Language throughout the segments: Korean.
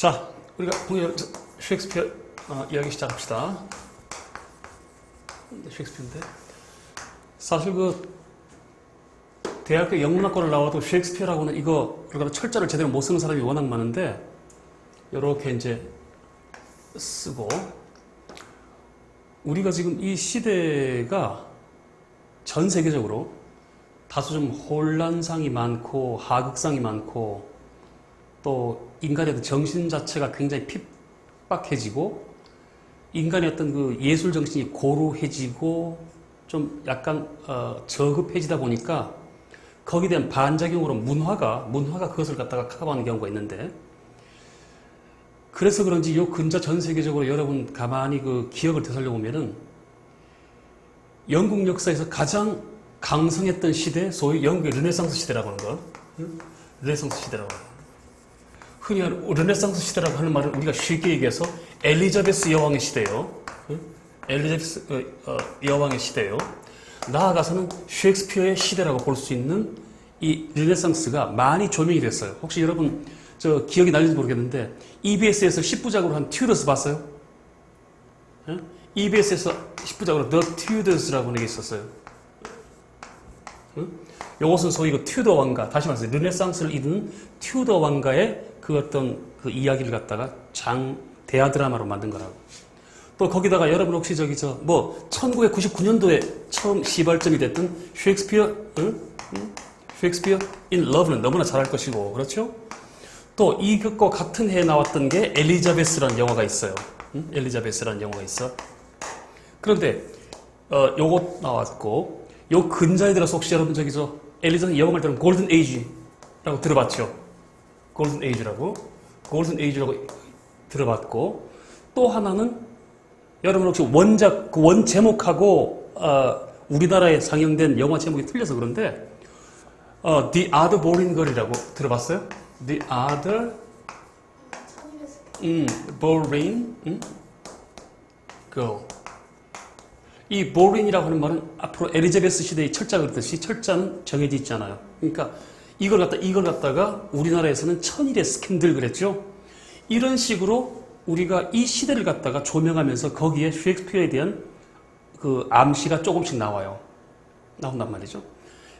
자, 우리가 셰익스피어 이야기 시작합시다. 셰익스피어인데 사실 대학교 영문학과를 나와도 셰익스피어라고는 이거 철자를 제대로 못 쓰는 사람이 워낙 많은데 이렇게 이제 쓰고, 우리가 지금 이 시대가 전 세계적으로 다소 좀 혼란상이 많고 하극상이 많고 또 인간의 어떤 정신 자체가 굉장히 핍박해지고 인간의 어떤 그 예술 정신이 고루해지고 좀 약간 저급해지다 보니까 거기에 대한 반작용으로 문화가 그것을 갖다가 커버하는 경우가 있는데, 그래서 그런지 요 근자 전 세계적으로 여러분 가만히 그 기억을 되살려 보면은 영국 역사에서 가장 강성했던 시대, 소위 영국의 르네상스 시대라고 하는 거, 르네상스 시대라고 하는 거. 흔히 르네상스 시대라고 하는 말은 우리가 쉽게 얘기해서 엘리자베스 여왕의 시대예요. 엘리자베스 여왕의 시대예요. 나아가서는 셰익스피어의 시대라고 볼 수 있는 이 르네상스가 많이 조명이 됐어요. 혹시 여러분 기억이 날는지 모르겠는데 EBS에서 10부작으로 한 튜더스 봤어요? EBS에서 10부작으로 The Tudors라고 하는 게 있었어요. 이것은 소위 그 튜더 왕가, 다시 말해서 르네상스를 이루는 튜더 왕가의 그 어떤 그 이야기를 갖다가 대하 드라마로 만든 거라고. 또 거기다가 여러분 혹시 1999년도에 처음 시발점이 됐던 셰익스피어 in Love는 너무나 잘할 것이고, 그렇죠? 또 이것과 같은 해에 나왔던 게 엘리자베스라는 영화가 있어요. 엘리자베스라는 영화가 있어. 그런데 요것 나왔고, 요 근자에 들어서 혹시 여러분 엘리자베스 영화를 들으면 골든 에이지라고 들어봤죠? 골든 에이지라고 들어봤고, 또 하나는 여러분 혹시 원작 원 제목하고 우리나라에 상영된 영화 제목이 틀려서 그런데 The Other Boring Girl이라고 들어봤어요? The Other Boring Girl. 이 boring이라고 하는 말은 앞으로 엘리자베스 시대의 철자가 그랬듯이 철자는 정해져 있잖아요. 그러니까 이걸 갖다가 우리나라에서는 천일의 스캔들 그랬죠. 이런 식으로 우리가 이 시대를 갖다가 조명하면서 거기에 셰익스피어에 대한 그 암시가 조금씩 나온단 말이죠.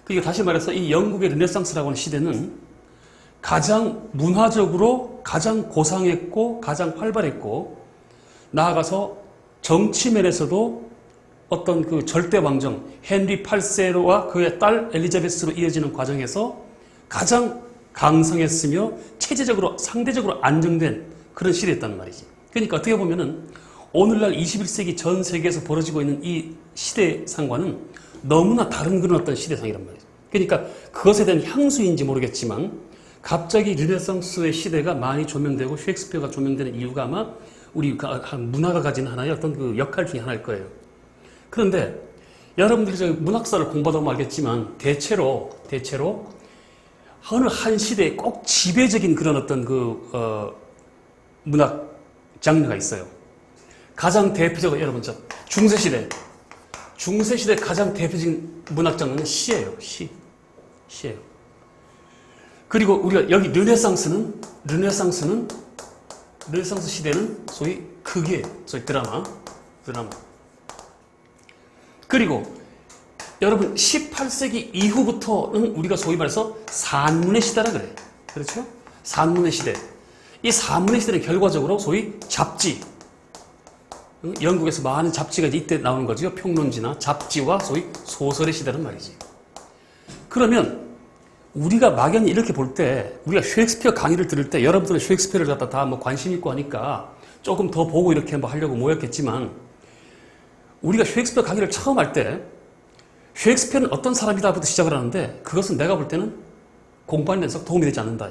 그러니까 다시 말해서 이 영국의 르네상스라고 하는 시대는 가장 문화적으로 가장 고상했고 가장 활발했고, 나아가서 정치면에서도 어떤 그 절대 왕정 헨리 8세와 그의 딸 엘리자베스로 이어지는 과정에서 가장 강성했으며 체제적으로 상대적으로 안정된 그런 시대였단 말이지. 그러니까 어떻게 보면은 오늘날 21세기 전 세계에서 벌어지고 있는 이 시대상과는 너무나 다른 그런 어떤 시대상이란 말이죠. 그러니까 그것에 대한 향수인지 모르겠지만 갑자기 르네상스의 시대가 많이 조명되고 셰익스피어가 조명되는 이유가 아마 우리 문화가 가진 하나의 어떤 그 역할 중에 하나일 거예요. 그런데 여러분들이 문학사를 공부하다 보면 알겠지만 대체로 어느 한 시대에 꼭 지배적인 그런 어떤 문학 장르가 있어요. 가장 대표적으로 여러분 중세시대 가장 대표적인 문학 장르는 시예요. 시예요. 그리고 우리가 여기 르네상스 시대는 소위 극예, 소위 드라마. 그리고 여러분 18세기 이후부터는 우리가 소위 말해서 산문의 시대라 그래. 그렇죠? 산문의 시대. 이 산문의 시대는 결과적으로 소위 잡지. 영국에서 많은 잡지가 이때 나오는 거죠. 평론지나 잡지와 소위 소설의 시대란 말이지. 그러면 우리가 막연히 이렇게 볼 때, 우리가 셰익스피어 강의를 들을 때 여러분들은 셰익스피어를 갖다 다 관심 있고 하니까 조금 더 보고 이렇게 하려고 모였겠지만, 우리가 셰익스피어 강의를 처음 할 때 셰익스피어는 어떤 사람이다부터 시작을 하는데, 그것은 내가 볼 때는 공부하는 데서 도움이 되지 않는다.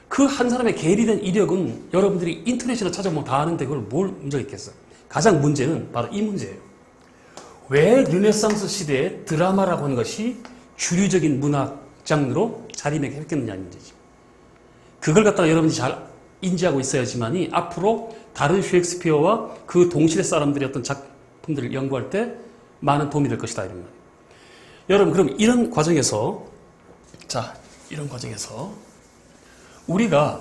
그 한 사람의 계리된 이력은 여러분들이 인터넷이나 찾아보면 다 아는데 그걸 뭘 문제가 있겠어. 가장 문제는 바로 이 문제예요. 왜 르네상스 시대에 드라마라고 하는 것이 주류적인 문학 장르로 자리매김했겠느냐는 문제지. 그걸 갖다가 여러분들이 잘 인지하고 있어야지만이 앞으로 다른 셰익스피어와 그 동시대 사람들의 어떤 작품들을 연구할 때 많은 도움이 될 것이다, 이런 말이에요. 여러분, 그럼 이런 과정에서 우리가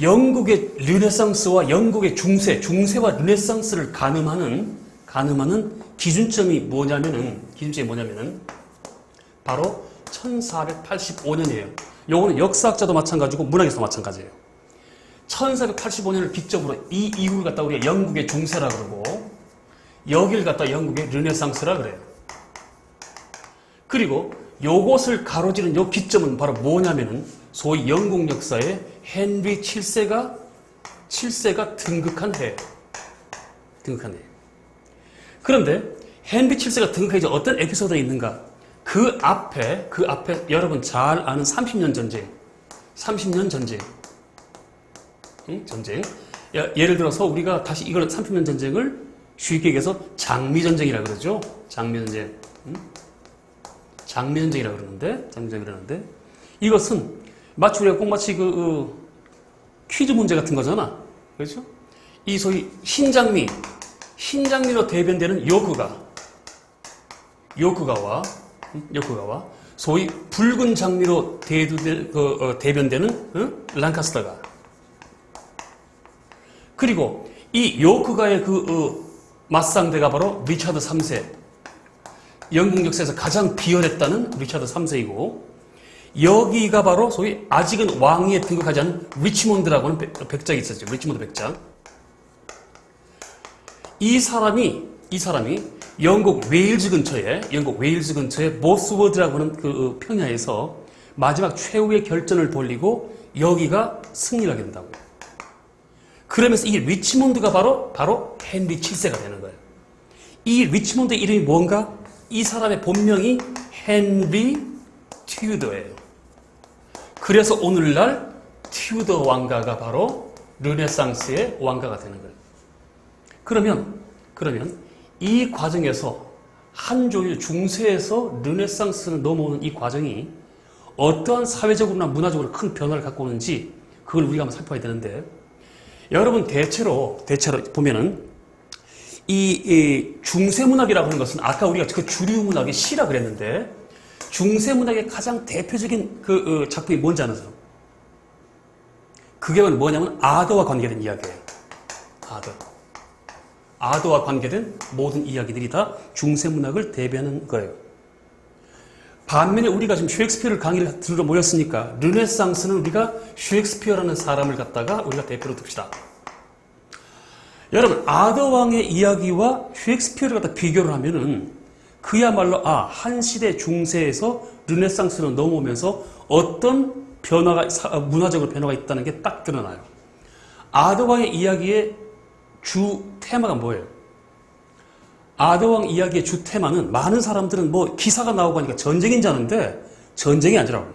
영국의 르네상스와 영국의 중세와 르네상스를 가늠하는 기준점이 뭐냐면은 바로 1485년이에요. 요거는 역사학자도 마찬가지고 문학에서도 마찬가지예요. 1485년을 기점으로 이 이후를 갖다 우리가 영국의 중세라 그러고 여기를 갖다 영국의 르네상스라 그래요. 그리고 요것을 가로지른 요 기점은 바로 뭐냐면은 소위 영국 역사에 헨리 7세가 등극한 해. 그런데 헨리 7세가 등극한 이제 어떤 에피소드가 있는가? 그 앞에 여러분 잘 아는 30년 전쟁. 예를 들어서 우리가 다시 이걸 30년 전쟁을 쉽게 얘기해서 장미전쟁이라 그러죠. 장미전쟁이라 그러는데 이것은 마치 우리가 꼭 마치 퀴즈 문제 같은 거잖아. 그렇죠? 이 소위 흰장미로 대변되는 요크가와 소위 붉은 장미로 대변되는 랑카스터가, 그리고 이 요크가의 맞상대가 바로 리차드 3세, 영국 역사에서 가장 비열했다는 리차드 3세이고, 여기가 바로 소위 아직은 왕위에 등극하지 않은 리치몬드라고 하는 백작이 있었죠. 리치몬드 백작. 이 사람이 영국 웨일즈 근처에 모스워드라고 하는 그 평야에서 마지막 최후의 결전을 돌리고 여기가 승리를 하게 된다고. 그러면서 이 리치몬드가 바로 헨리 7세가 되는 거예요. 이 리치몬드의 이름이 뭔가? 이 사람의 본명이 헨리 튜더예요. 그래서 오늘날 튜더 왕가가 바로 르네상스의 왕가가 되는 거예요. 그러면 이 과정에서 한 조의 중세에서 르네상스로 넘어오는 이 과정이 어떠한 사회적으로나 문화적으로 큰 변화를 갖고 오는지 그걸 우리가 한번 살펴봐야 되는데, 여러분 대체로 보면은 이 중세문학이라고 하는 것은 아까 우리가 그 주류문학이 시라 그랬는데, 중세문학의 가장 대표적인 그 작품이 뭔지 아세요? 그게 뭐냐면 아더와 관계된 이야기예요. 아더와 관계된 모든 이야기들이 다 중세문학을 대비하는 거예요. 반면에 우리가 지금 셰익스피어를 강의를 들으러 모였으니까 르네상스는 우리가 셰익스피어라는 사람을 갖다가 우리가 대표로 둡시다. 여러분, 아더 왕의 이야기와 셰익스피어를 갖다 비교를 하면은 그야말로 한 시대 중세에서 르네상스로 넘어오면서 어떤 문화적으로 변화가 있다는 게 딱 드러나요. 아더왕의 이야기의 주 테마가 뭐예요? 아더왕 이야기의 주 테마는 많은 사람들은 기사가 나오고 하니까 전쟁인 줄 아는데 전쟁이 아니라고.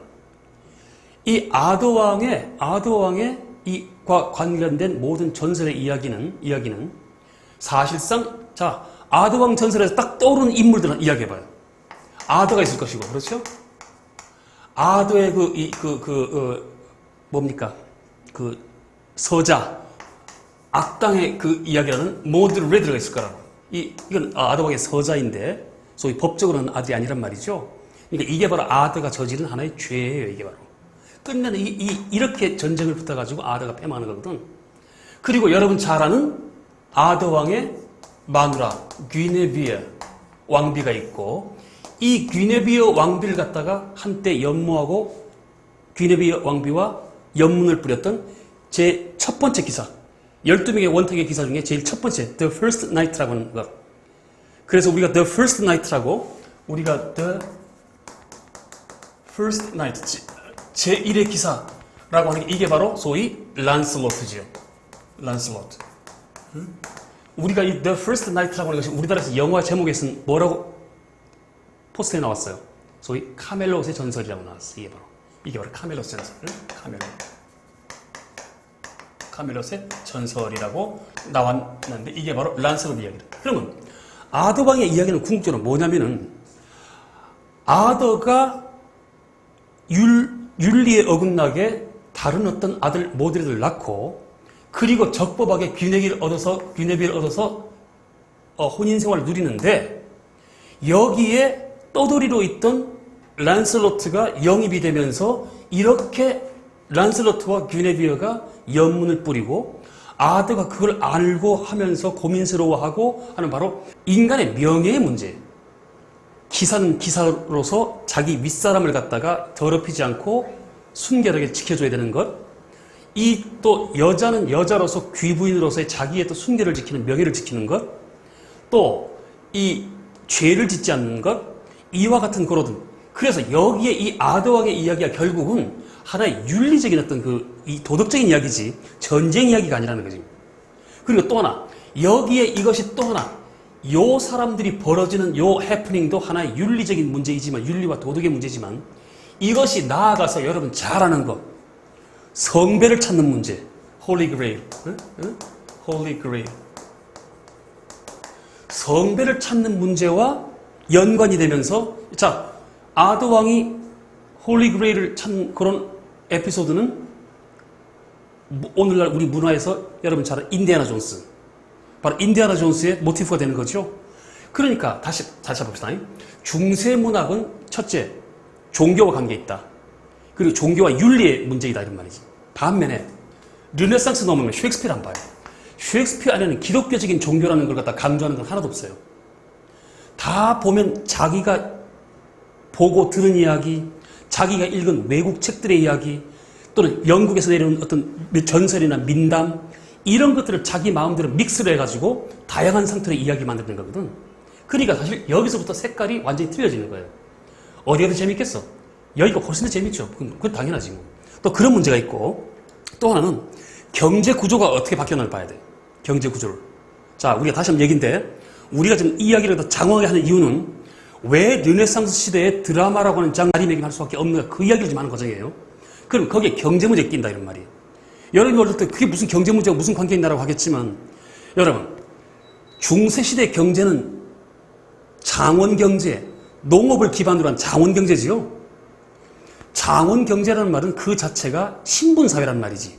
이 아더왕의 이과 관련된 모든 전설의 이야기는 사실상 아더왕 전설에서 딱 떠오르는 인물들은 이야기해봐요. 아더가 있을 것이고, 그렇죠? 아더의 서자, 악당의 그 이야기라는 모드 레드가 있을 거라고. 이건 아더왕의 서자인데, 소위 법적으로는 아들이 아니란 말이죠. 그러니까 이게 바로 아더가 저지른 하나의 죄예요, 이게 바로. 끝내는 이렇게 전쟁을 붙어가지고 아더가 패망하는 거거든. 그리고 여러분 잘 아는 아더왕의 마누라 귀네비어 왕비가 있고, 이 귀네비어 왕비를 갖다가 한때 연모하고 귀네비어 왕비와 연문을 뿌렸던 제 첫 번째 기사, 12명의 원탁의 기사 중에 제일 첫 번째 The First Night라고 하는 것. 그래서 우리가 The First Night라고 The First Night 제1의 기사라고 하는 게 이게 바로 소위 란슬로트지요. 란슬로트. 우리가 이 The First Night라고 하는 것이 우리나라에서 영화 제목에서는 뭐라고 포스터에 나왔어요? 소위 카멜롯의 전설이라고 나왔어요. 이게 바로 카멜롯의 전설. 카멜롯의 전설이라고 나왔는데 이게 바로 란슬롯 이야기다. 그러면 아더왕의 이야기는 궁극적으로 뭐냐면은 아더가 윤리에 어긋나게 다른 어떤 모델을 낳고, 그리고 적법하게 귀내비를 얻어서 혼인 생활을 누리는데, 여기에 떠돌이로 있던 란슬로트가 영입이 되면서 이렇게 란셀로트와 귀네비어가 연문을 뿌리고 아드가 그걸 알고 하면서 고민스러워하고 하는 바로 인간의 명예의 문제. 기사는 기사로서 자기 윗사람을 갖다가 더럽히지 않고 순결하게 지켜줘야 되는 것. 이 또 여자는 여자로서 귀부인으로서의 자기의 또 순결을 지키는 명예를 지키는 것. 또 이 죄를 짓지 않는 것. 이와 같은 거로든. 그래서 여기에 이 아드왕의 이야기가 결국은 하나의 윤리적인 어떤 이 도덕적인 이야기지 전쟁 이야기가 아니라는 거지. 그리고 또 하나 여기에 이것이 또 하나 요 사람들이 벌어지는 요 해프닝도 하나의 윤리적인 문제이지만 윤리와 도덕의 문제지만 이것이 나아가서 여러분 잘 아는 것 성배를 찾는 문제 홀리 그레일 홀리 그레일 성배를 찾는 문제와 연관이 되면서 자 아드왕이 홀리 그레일을 찾는 그런 에피소드는 오늘날 우리 문화에서 여러분 잘 아는 인디아나 존스 바로 인디아나 존스의 모티프가 되는 거죠. 그러니까 다시 봅시다. 중세 문학은 첫째 종교와 관계 있다. 그리고 종교와 윤리의 문제이다 이런 말이지. 반면에 르네상스 넘으면 셰익스피어 안 봐요. 셰익스피어 안에는 기독교적인 종교라는 걸 갖다 강조하는 건 하나도 없어요. 다 보면 자기가 보고 들은 이야기, 자기가 읽은 외국 책들의 이야기, 또는 영국에서 내려온 어떤 전설이나 민담 이런 것들을 자기 마음대로 믹스를 해가지고 다양한 상태로 이야기 만드는 거거든. 그러니까 사실 여기서부터 색깔이 완전히 틀려지는 거예요. 어디가 더 재밌겠어? 여기가 훨씬 더 재밌죠. 그건 당연하지 뭐. 또 그런 문제가 있고 또 하나는 경제 구조가 어떻게 바뀌었나를 봐야 돼. 경제 구조를. 자, 우리가 다시 한번 얘기인데 우리가 지금 이 이야기를 더 장황하게 하는 이유는 왜 르네상스 시대의 드라마라고 하는 장르 자리매김할 수밖에 없는가 그 이야기를 좀 하는 과정이에요. 그럼 거기에 경제 문제가 낀다 이런 말이에요. 여러분이 어릴 때 그게 무슨 경제 문제가 무슨 관계 있나라고 하겠지만 여러분 중세 시대 경제는 장원 경제, 농업을 기반으로 한 장원 경제지요. 장원 경제라는 말은 그 자체가 신분 사회란 말이지.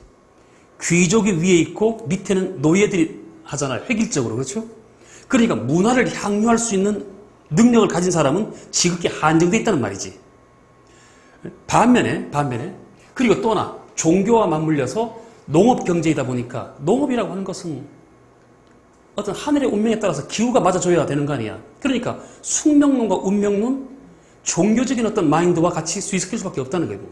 귀족이 위에 있고 밑에는 노예들이 하잖아요. 획일적으로 그렇죠? 그러니까 문화를 향유할 수 있는 능력을 가진 사람은 지극히 한정되어 있다는 말이지. 반면에 그리고 또 하나 종교와 맞물려서 농업 경제이다 보니까 농업이라고 하는 것은 어떤 하늘의 운명에 따라서 기후가 맞아줘야 되는 거 아니야. 그러니까 숙명론과 운명론, 종교적인 어떤 마인드와 같이 수익시킬 수밖에 없다는 거예요.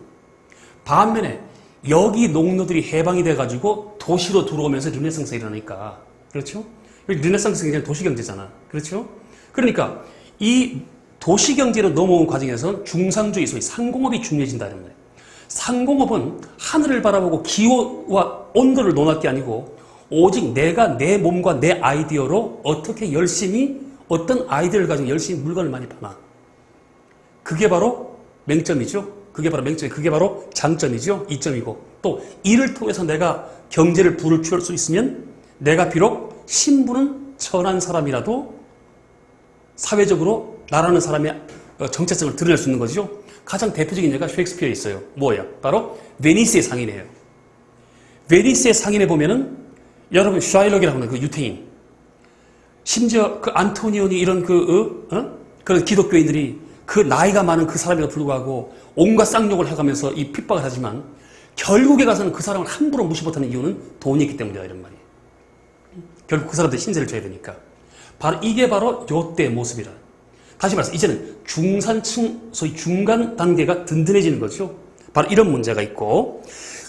반면에 여기 농노들이 해방이 돼가지고 도시로 들어오면서 르네상스가 일어나니까 그렇죠? 르네상스 경제는 도시경제잖아. 그렇죠? 그러니까 이 도시경제로 넘어온 과정에서 중상주의, 소위 상공업이 중요해진다는 거예요. 상공업은 하늘을 바라보고 기후와 온도를 논할 게 아니고 오직 내가 내 몸과 내 아이디어로 어떻게 열심히 어떤 아이디어를 가지고 열심히 물건을 많이 파나. 그게 바로 맹점이죠. 그게 바로 장점이죠. 이점이고 또 이를 통해서 내가 경제를 부를 취할 수 있으면 내가 비록 신분은 천한 사람이라도 사회적으로 나라는 사람의 정체성을 드러낼 수 있는 거죠. 가장 대표적인 예가 셰익스피어에 있어요. 뭐예요? 바로 베니스의 상인이에요. 베니스의 상인에 보면은 여러분 샤일록이라고 하는 그 유태인, 심지어 그 안토니오니 이런 그런 기독교인들이 그 나이가 많은 그 사람에도 불구하고 온갖 쌍욕을 해가면서 이 핍박을 하지만 결국에 가서는 그 사람을 함부로 무시 못하는 이유는 돈이 있기 때문이다 이런 말이에요. 결국 그 사람들 신세를 져야 되니까. 이게 바로 요때의 모습이라. 다시 말해서 이제는 중산층, 소위 중간 단계가 든든해지는 거죠. 바로 이런 문제가 있고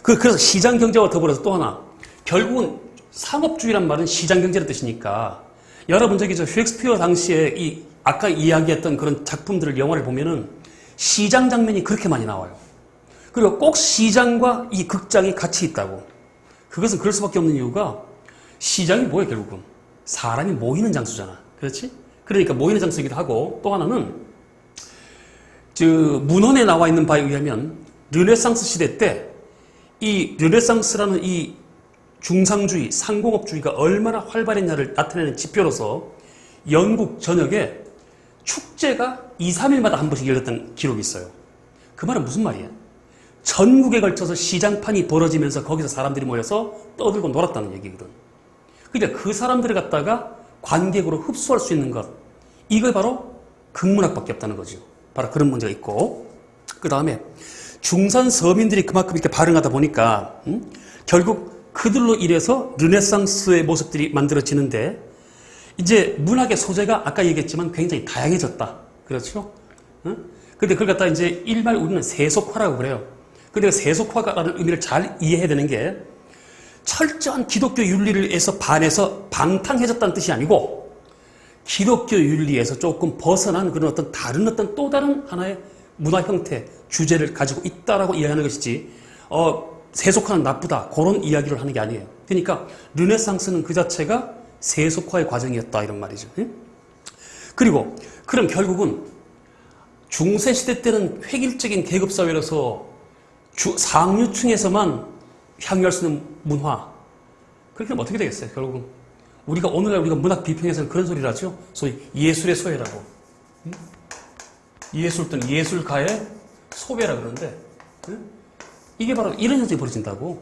그래서 시장경제와 더불어서 또 하나 결국은 상업주의란 말은 시장경제라는 뜻이니까 여러분 저기 셰익스피어 당시에 이 아까 이야기했던 그런 작품들을 영화를 보면은 시장 장면이 그렇게 많이 나와요. 그리고 꼭 시장과 이 극장이 같이 있다고. 그것은 그럴 수밖에 없는 이유가 시장이 뭐예요 결국은? 사람이 모이는 장소잖아. 그렇지? 그러니까 모이는 장소이기도 하고 또 하나는 문헌에 나와 있는 바에 의하면 르네상스 시대 때 이 르네상스라는 이 중상주의, 상공업주의가 얼마나 활발했냐를 나타내는 지표로서 영국 전역에 축제가 2, 3일마다 한 번씩 열렸던 기록이 있어요. 그 말은 무슨 말이야? 전국에 걸쳐서 시장판이 벌어지면서 거기서 사람들이 모여서 떠들고 놀았다는 얘기거든. 그러니까 그 사람들을 갖다가 관객으로 흡수할 수 있는 것, 이거 바로 극문학밖에 없다는 거죠. 바로 그런 문제가 있고 그 다음에 중산 서민들이 그만큼 이렇게 발행하다 보니까 결국 그들로 인해서 르네상스의 모습들이 만들어지는데 이제 문학의 소재가 아까 얘기했지만 굉장히 다양해졌다. 그렇죠? 근데 그걸 갖다 이제 일말 우리는 세속화라고 그래요. 근데 세속화라는 의미를 잘 이해해야 되는 게 철저한 기독교 윤리에서 반해서 방탕해졌다는 뜻이 아니고 기독교 윤리에서 조금 벗어난 그런 어떤 다른 어떤 또 다른 하나의 문화 형태, 주제를 가지고 있다라고 이해하는 것이지 세속화는 나쁘다 그런 이야기를 하는 게 아니에요. 그러니까 르네상스는 그 자체가 세속화의 과정이었다 이런 말이죠. 그리고 그럼 결국은 중세시대 때는 획일적인 계급사회로서 상류층에서만 향유할 수 있는 문화 그렇게 하면 어떻게 되겠어요? 결국은 오늘날 우리가 문학 비평에서는 그런 소리를 하죠. 소위 예술의 소외라고. 예술 또는 예술가의 소외라 그러는데 이게 바로 이런 현상이 벌어진다고.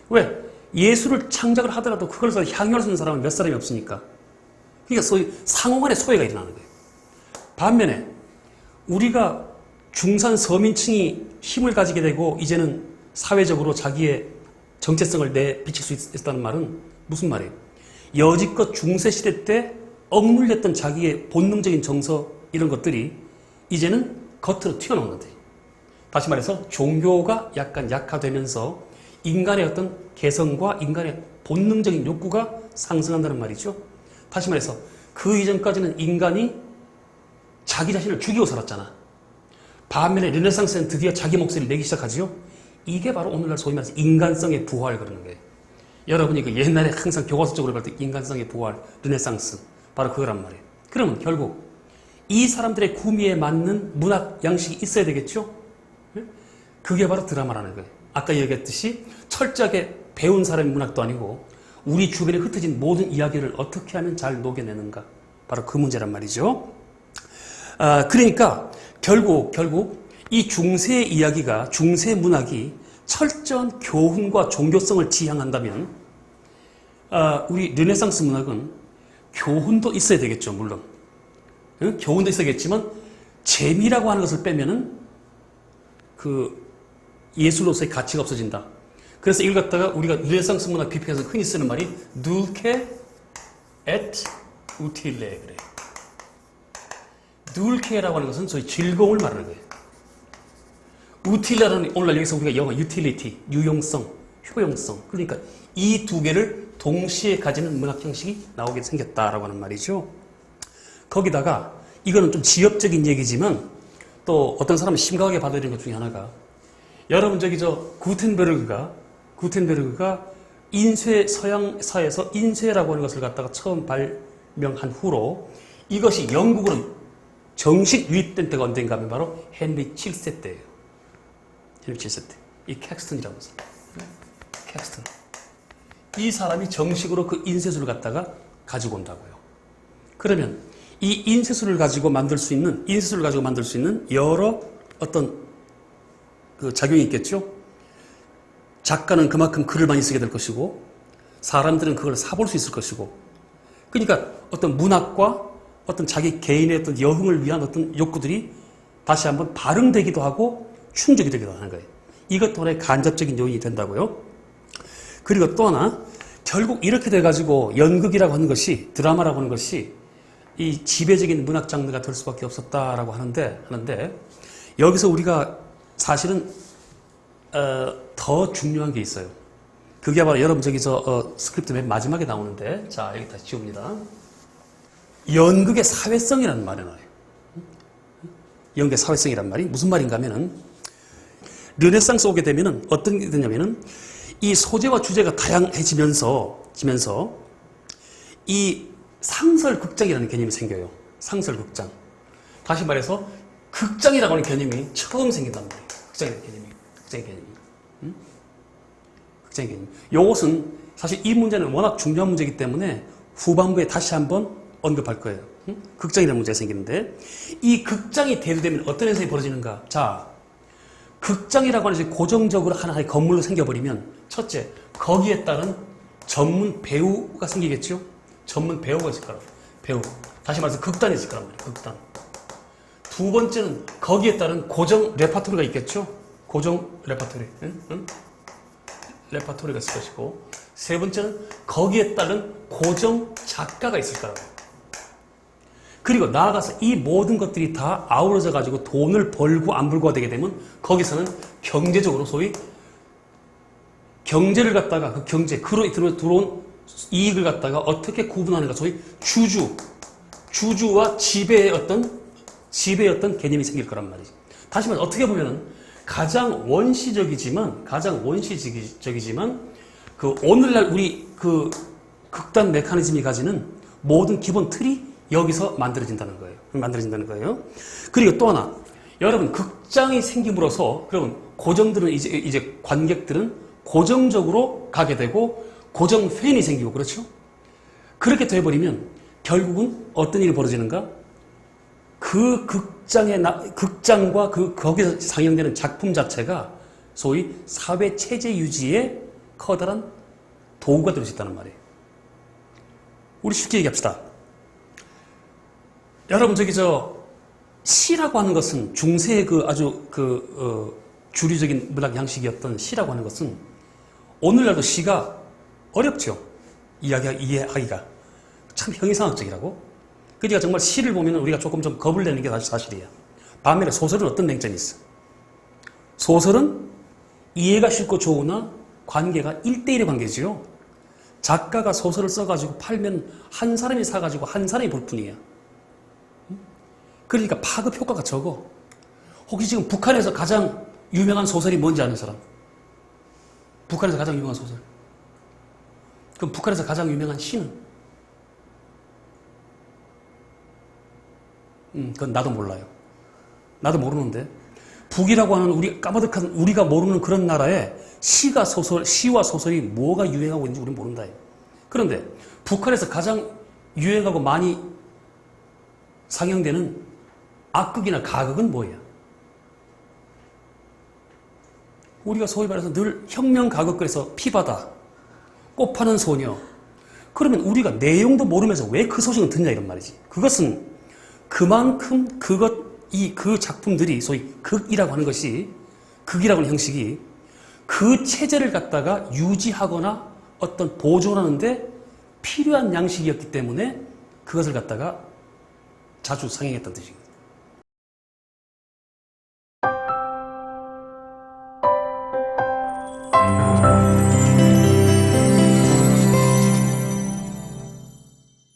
왜? 예술을 창작을 하더라도 그걸 향유할 수 있는 사람은 몇 사람이 없으니까. 그러니까 소위 상호 간의 소외가 일어나는 거예요. 반면에 우리가 중산 서민층이 힘을 가지게 되고 이제는 사회적으로 자기의 정체성을 내비칠 수 있다는 말은 무슨 말이에요? 여지껏 중세시대 때 억눌렸던 자기의 본능적인 정서 이런 것들이 이제는 겉으로 튀어나온 건데 다시 말해서 종교가 약간 약화되면서 인간의 어떤 개성과 인간의 본능적인 욕구가 상승한다는 말이죠. 다시 말해서 그 이전까지는 인간이 자기 자신을 죽이고 살았잖아. 반면에 르네상스는 드디어 자기 목소리를 내기 시작하지요. 이게 바로 오늘날 소위 말해서 인간성의 부활 그러는 거예요. 여러분이 그 옛날에 항상 교과서적으로 볼 때 인간성의 부활, 르네상스 바로 그거란 말이에요. 그러면 결국 이 사람들의 구미에 맞는 문학 양식이 있어야 되겠죠? 그게 바로 드라마라는 거예요. 아까 얘기했듯이 철저하게 배운 사람의 문학도 아니고 우리 주변에 흩어진 모든 이야기를 어떻게 하면 잘 녹여내는가 바로 그 문제란 말이죠. 그러니까 결국 이 중세의 이야기가 중세 문학이 철저한 교훈과 종교성을 지향한다면 우리 르네상스 문학은 교훈도 있어야 되겠죠. 물론 교훈도 있어야겠지만 재미라고 하는 것을 빼면은 그 예술로서의 가치가 없어진다. 그래서 이걸 갖다가 우리가 르네상스 문학 비평에서 흔히 쓰는 말이 dulce et utile 그래. dulce라고 하는 것은 소위 즐거움을 말하는 거예요. utile라는 오늘날 여기서 우리가 영어 utility, 유용성, 효용성 그러니까 이 두 개를 동시에 가지는 문학 형식이 나오게 생겼다라고 하는 말이죠. 거기다가 이거는 좀 지엽적인 얘기지만 또 어떤 사람은 심각하게 받아들이는 것 중에 하나가 여러분 구텐베르그가 인쇄 서양사에서 인쇄라고 하는 것을 갖다가 처음 발명한 후로 이것이 영국으로 정식 유입된 때가 언젠가 하면 바로 헨리 7세 때예요. 헨리 7세 때. 이 캡스턴이라고 해서. 캡스턴. 이 사람이 정식으로 그 인쇄술을 갖다가 가지고 온다고요. 그러면 이 인쇄술을 가지고 만들 수 있는 여러 어떤 그 작용이 있겠죠. 작가는 그만큼 글을 많이 쓰게 될 것이고 사람들은 그걸 사볼 수 있을 것이고 그러니까 어떤 문학과 어떤 자기 개인의 어떤 여흥을 위한 어떤 욕구들이 다시 한번 발흥되기도 하고 충족이 되기도 하는 거예요. 이것 또한 간접적인 요인이 된다고요. 그리고 또 하나 결국 이렇게 돼가지고 연극이라고 하는 것이 드라마라고 하는 것이 이 지배적인 문학 장르가 될 수밖에 없었다라고 하는데 여기서 우리가 사실은 더 중요한 게 있어요. 그게 바로 여러분 저기서 스크립트 맨 마지막에 나오는데 자 여기 다시 지웁니다. 연극의 사회성이라는 말이 나와요. 연극의 사회성이란 말이 무슨 말인가 하면은 르네상스 오게 되면은 어떤 게 되냐면은 이 소재와 주제가 다양해지면서 이 상설극장이라는 개념이 생겨요. 상설극장. 다시 말해서 극장이라고 하는 개념이 처음 생긴단 말이에요. 극장의 개념이. 극장의 개념. 요것은 사실 이 문제는 워낙 중요한 문제이기 때문에 후반부에 다시 한번 언급할 거예요. 극장이라는 문제가 생기는데 이 극장이 대두되면 어떤 현상이 벌어지는가? 자, 극장이라고 하는 것이 고정적으로 하나의 건물로 생겨버리면 첫째, 거기에 따른 전문 배우가 생기겠죠? 전문 배우가 있을 거라고. 배우. 다시 말해서 극단이 있을 거란 말이에요. 극단. 두 번째는 거기에 따른 고정 레파토리가 있겠죠? 고정 레파토리. 응? 레파토리가 있을 것이고, 세 번째는 거기에 따른 고정 작가가 있을 거라고. 그리고 나아가서 이 모든 것들이 다 아우러져 가지고 돈을 벌고 안 벌고가 되게 되면 거기서는 경제적으로 소위 경제를 갖다가 그 경제, 그로 들어온 이익을 갖다가 어떻게 구분하는가, 소위 주주와 지배의 어떤 개념이 생길 거란 말이지. 다시 말해 어떻게 보면은 가장 원시적이지만 그 오늘날 우리 그 극단 메커니즘이 가지는 모든 기본 틀이 여기서 만들어진다는 거예요. 그리고 또 하나, 여러분 극장이 생김으로써 그러면 고정들은 이제 관객들은 고정적으로 가게 되고 고정 팬이 생기고, 그렇죠? 그렇게 돼버리면 결국은 어떤 일이 벌어지는가? 그 극장과 거기서 상영되는 작품 자체가 소위 사회 체제 유지에 커다란 도구가 될 수 있다는 말이에요. 우리 쉽게 얘기합시다. 여러분 시라고 하는 것은 중세의 주류적인 문학 양식이었던 시라고 하는 것은 오늘날도 시가 어렵죠. 이해하기가 참 형이상학적이라고. 그러니까 정말 시를 보면 우리가 조금 좀 겁을 내는 게 사실이에요. 반면에 소설은 어떤 맹점이 있어? 소설은 이해가 쉽고 좋으나 관계가 1대1의 관계지요. 작가가 소설을 써가지고 팔면 한 사람이 사가지고 한 사람이 볼 뿐이에요. 그러니까 파급 효과가 적어. 혹시 지금 북한에서 가장 유명한 소설이 뭔지 아는 사람? 북한에서 가장 유명한 소설. 그럼 북한에서 가장 유명한 시는? 그건 나도 몰라요. 나도 모르는데. 북이라고 하는 우리 까마득한 우리가 모르는 그런 나라에 시와 소설이 뭐가 유행하고 있는지 우리는 모른다. 그런데 북한에서 가장 유행하고 많이 상영되는 악극이나 가극은 뭐예요? 우리가 소위 말해서 늘 혁명 가극글에서 피바다, 꽃 파는 소녀. 그러면 우리가 내용도 모르면서 왜 그 소식을 듣냐 이런 말이지. 그것은 그만큼 그 작품들이 소위 극이라고 하는 것이, 극이라고 하는 형식이 그 체제를 갖다가 유지하거나 어떤 보존하는데 필요한 양식이었기 때문에 그것을 갖다가 자주 상영했던 뜻이거든요.